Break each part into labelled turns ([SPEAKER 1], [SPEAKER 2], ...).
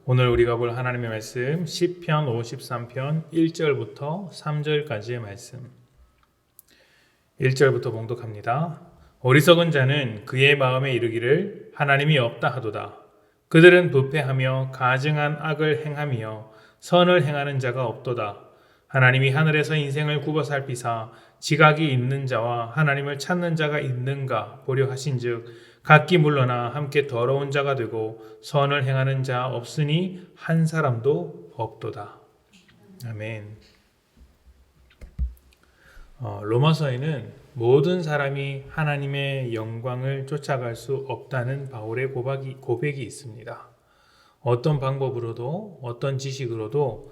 [SPEAKER 1] 오늘 우리가 볼 하나님의 말씀 시편 53편 1절부터 3절까지의 말씀. 1절부터 봉독합니다. 어리석은 자는 그의 마음에 이르기를 하나님이 없다 하도다. 그들은 부패하며 가증한 악을 행하며 선을 행하는 자가 없도다. 하나님이 하늘에서 인생을 굽어 살피사 지각이 있는 자와 하나님을 찾는 자가 있는가 보려 하신즉 각기 물러나 함께 더러운 자가 되고 선을 행하는 자 없으니 한 사람도 없도다. 아멘. 로마서에는 모든 사람이 하나님의 영광을 쫓아갈 수 없다는 바울의 고백이 있습니다. 어떤 방법으로도 어떤 지식으로도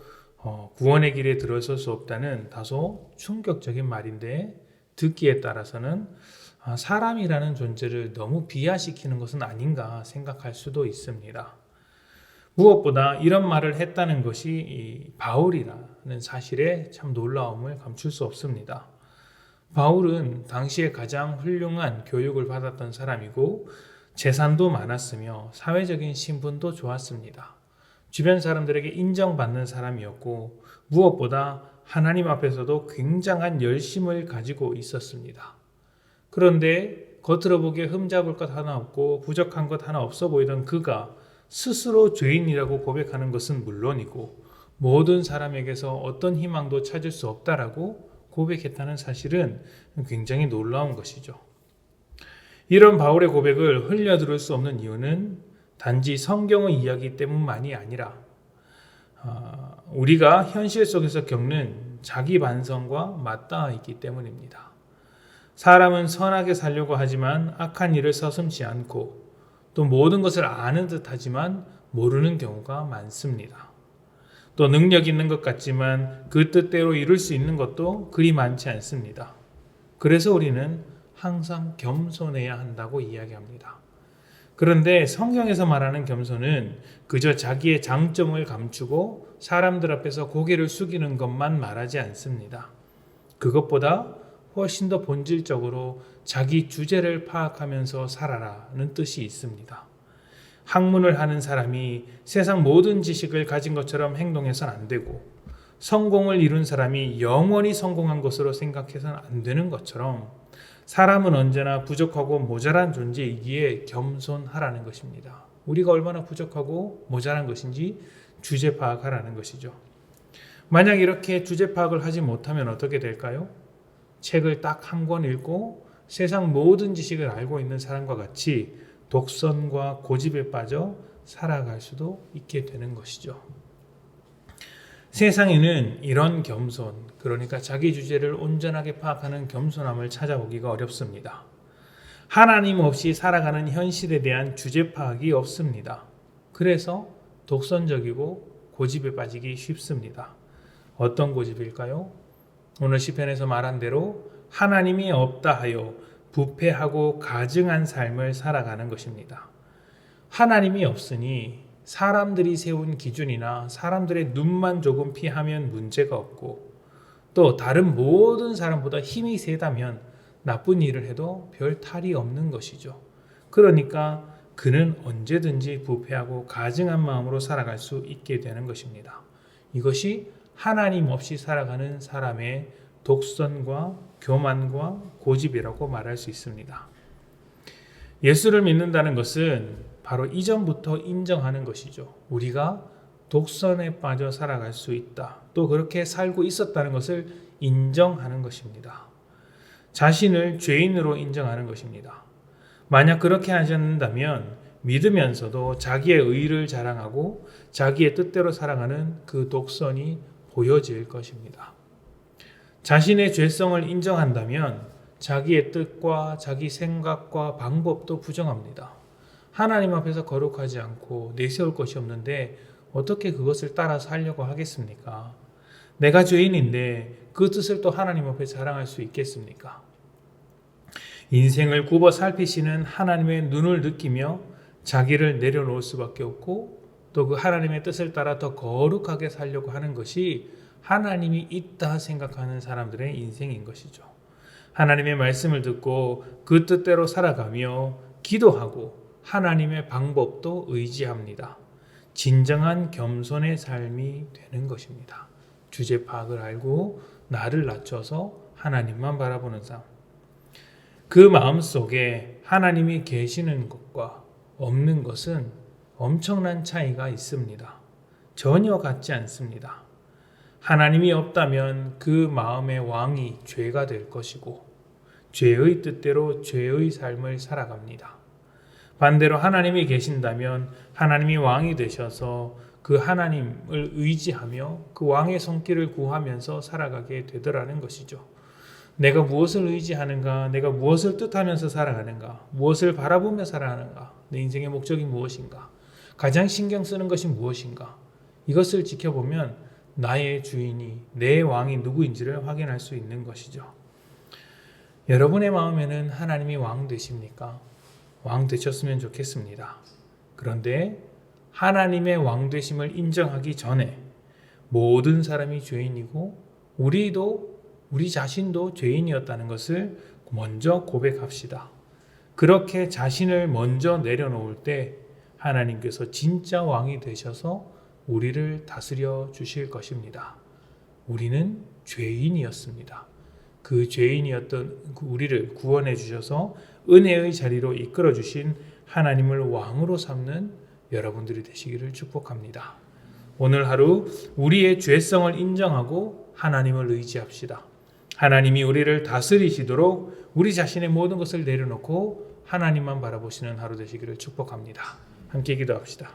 [SPEAKER 1] 구원의 길에 들어설 수 없다는 다소 충격적인 말인데, 듣기에 따라서는 사람이라는 존재를 너무 비하시키는 것은 아닌가 생각할 수도 있습니다. 무엇보다 이런 말을 했다는 것이 바울이라는 사실에 참 놀라움을 감출 수 없습니다. 바울은 당시에 가장 훌륭한 교육을 받았던 사람이고 재산도 많았으며 사회적인 신분도 좋았습니다. 주변 사람들에게 인정받는 사람이었고 무엇보다 하나님 앞에서도 굉장한 열심을 가지고 있었습니다. 그런데 겉으로 보기에 흠잡을 것 하나 없고 부족한 것 하나 없어 보이던 그가 스스로 죄인이라고 고백하는 것은 물론이고 모든 사람에게서 어떤 희망도 찾을 수 없다라고 고백했다는 사실은 굉장히 놀라운 것이죠. 이런 바울의 고백을 흘려들을 수 없는 이유는 단지 성경의 이야기 때문만이 아니라 우리가 현실 속에서 겪는 자기 반성과 맞닿아 있기 때문입니다. 사람은 선하게 살려고 하지만 악한 일을 서슴지 않고 또 모든 것을 아는 듯 하지만 모르는 경우가 많습니다. 또 능력 있는 것 같지만 그 뜻대로 이룰 수 있는 것도 그리 많지 않습니다. 그래서 우리는 항상 겸손해야 한다고 이야기합니다. 그런데 성경에서 말하는 겸손은 그저 자기의 장점을 감추고 사람들 앞에서 고개를 숙이는 것만 말하지 않습니다. 그것보다 훨씬 더 본질적으로 자기 주제를 파악하면서 살아라는 뜻이 있습니다. 학문을 하는 사람이 세상 모든 지식을 가진 것처럼 행동해서는 안 되고 성공을 이룬 사람이 영원히 성공한 것으로 생각해서는 안 되는 것처럼 사람은 언제나 부족하고 모자란 존재이기에 겸손하라는 것입니다. 우리가 얼마나 부족하고 모자란 것인지 주제 파악하라는 것이죠. 만약 이렇게 주제 파악을 하지 못하면 어떻게 될까요? 책을 딱 한 권 읽고 세상 모든 지식을 알고 있는 사람과 같이 독선과 고집에 빠져 살아갈 수도 있게 되는 것이죠. 세상에는 이런 겸손, 그러니까 자기 주제를 온전하게 파악하는 겸손함을 찾아보기가 어렵습니다. 하나님 없이 살아가는 현실에 대한 주제 파악이 없습니다. 그래서 독선적이고 고집에 빠지기 쉽습니다. 어떤 고집일까요? 오늘 시편에서 말한 대로 하나님이 없다 하여 부패하고 가증한 삶을 살아가는 것입니다. 하나님이 없으니 사람들이 세운 기준이나 사람들의 눈만 조금 피하면 문제가 없고 또 다른 모든 사람보다 힘이 세다면 나쁜 일을 해도 별 탈이 없는 것이죠. 그러니까 그는 언제든지 부패하고 가증한 마음으로 살아갈 수 있게 되는 것입니다. 이것이 하나님 없이 살아가는 사람의 독선과 교만과 고집이라고 말할 수 있습니다. 예수를 믿는다는 것은 바로 이전부터 인정하는 것이죠. 우리가 독선에 빠져 살아갈 수 있다. 또 그렇게 살고 있었다는 것을 인정하는 것입니다. 자신을 죄인으로 인정하는 것입니다. 만약 그렇게 하지 않는다면 믿으면서도 자기의 의를 자랑하고 자기의 뜻대로 살아가는 그 독선이 보여질 것입니다. 자신의 죄성을 인정한다면 자기의 뜻과 자기 생각과 방법도 부정합니다. 하나님 앞에서 거룩하지 않고 내세울 것이 없는데 어떻게 그것을 따라 살려고 하겠습니까? 내가 죄인인데 그 뜻을 또 하나님 앞에 자랑할 수 있겠습니까? 인생을 굽어 살피시는 하나님의 눈을 느끼며 자기를 내려놓을 수밖에 없고 또 그 하나님의 뜻을 따라 더 거룩하게 살려고 하는 것이 하나님이 있다 생각하는 사람들의 인생인 것이죠. 하나님의 말씀을 듣고 그 뜻대로 살아가며 기도하고 하나님의 방법도 의지합니다. 진정한 겸손의 삶이 되는 것입니다. 주제 파악을 알고 나를 낮춰서 하나님만 바라보는 삶. 그 마음 속에 하나님이 계시는 것과 없는 것은 엄청난 차이가 있습니다. 전혀 같지 않습니다. 하나님이 없다면 그 마음의 왕이 죄가 될 것이고 죄의 뜻대로 죄의 삶을 살아갑니다. 반대로 하나님이 계신다면 하나님이 왕이 되셔서 그 하나님을 의지하며 그 왕의 손길을 구하면서 살아가게 되더라는 것이죠. 내가 무엇을 의지하는가? 내가 무엇을 뜻하면서 살아가는가? 무엇을 바라보며 살아가는가? 내 인생의 목적이 무엇인가? 가장 신경 쓰는 것이 무엇인가? 이것을 지켜보면 나의 주인이, 내 왕이 누구인지를 확인할 수 있는 것이죠. 여러분의 마음에는 하나님이 왕 되십니까? 왕 되셨으면 좋겠습니다. 그런데 하나님의 왕 되심을 인정하기 전에 모든 사람이 죄인이고 우리 자신도 죄인이었다는 것을 먼저 고백합시다. 그렇게 자신을 먼저 내려놓을 때 하나님께서 진짜 왕이 되셔서 우리를 다스려 주실 것입니다. 우리는 죄인이었습니다. 그 죄인이었던 우리를 구원해 주셔서 은혜의 자리로 이끌어 주신 하나님을 왕으로 삼는 여러분들이 되시기를 축복합니다. 오늘 하루 우리의 죄성을 인정하고 하나님을 의지합시다. 하나님이 우리를 다스리시도록 우리 자신의 모든 것을 내려놓고 하나님만 바라보시는 하루 되시기를 축복합니다. 함께 기도합시다.